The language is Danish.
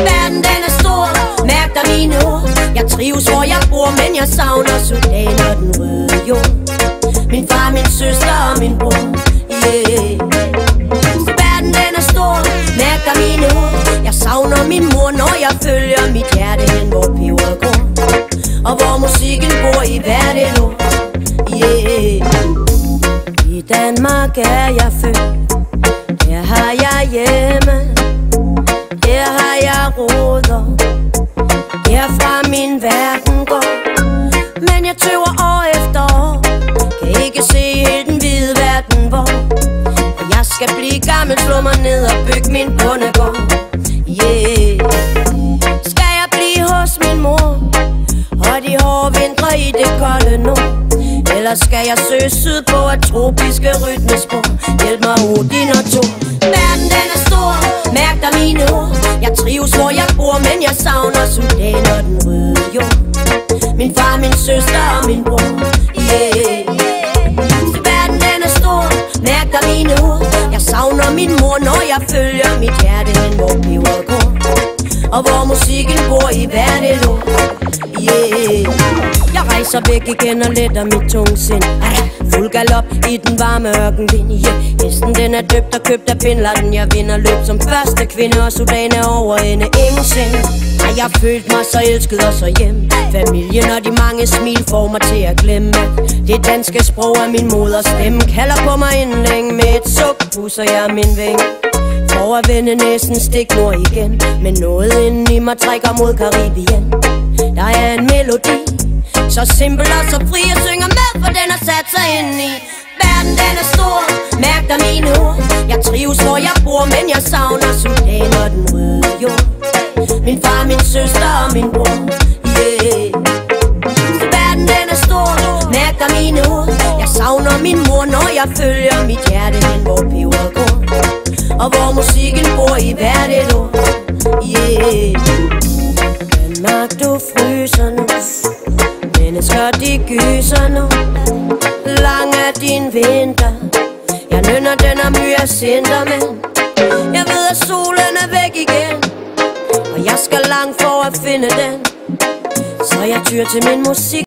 Verden den er stor, mærk dig mine ord. Jeg trives hvor jeg bor, men jeg savner Sudan og den røde jord. Min far, min søster og min bror, yeah. Verden den er stor, mærk dig mine ord. Jeg savner min mor, når jeg følger mit hjerte hen, hvor peberet går, og hvor musikken bor i hvert et ord, yeah. I Danmark er jeg født, her har jeg hjemme, her har jeg roder, herfra min verden går. Men jeg tøver år efter år, kan ikke se hele den hvide verden hvor jeg skal blive gammel, slå mig ned og bygge min bondegård, yeah. Skal jeg blive hos min mor og de hårde vintre i det kolde nord, eller skal jeg søge sydpå af tropiske rytmespor? Hjælp mig Odin og Thor. Verden den er stor, mærk dig mine ord. Jeg trives hvor jeg bor, men jeg savner Sudan og den røde jord. Min far, min søster og min bror, yeah. Verden den er stor, mærk dig mine ord. Jeg savner min mor, når jeg følger mit hjerte hen, hvor peberet går, og hvor musikken bor i hvert et ord, yeah. Jeg rejser væk igen og letter mit tungsind, fuld galop i den varme ørkenvind, yeah. Hesten den er døbt og købt af Bin Laden. Jeg vinder løb som første kvinde, og Sudan er over ende ingenting. Jeg har følt mig så elsket og så hjem. Familien og de mange smil får mig til at glemme. Det danske sprog er min moders stemme, kalder på mig inden længe. Med et suk pusser jeg min vinge for at vende næsen stik nord igen. Men noget inden i mig trækker mod Karibien. Der er en melodi, så simpel og så fri, jeg synger med, for den har sat sig ind i. Verden den er stor, mærk dig mine ord. Jeg trives hvor jeg bor, men jeg savner Sudan og den røde jord. Min far, min søster og min bror, yeah. Verden den er stor, mærk dig mine ord. Jeg savner min mor, når jeg følger mit hjerte hen, hvor peberet går, og hvor musikken bor i hvert et ord, yeah. Danmark du fryser nu, mennesker de gyser nu. Lang er din vinter, jeg nynner den af myasinter, men jeg ved at solen er væk igen, og jeg skal langt for at finde den, så jeg tyr til min musik.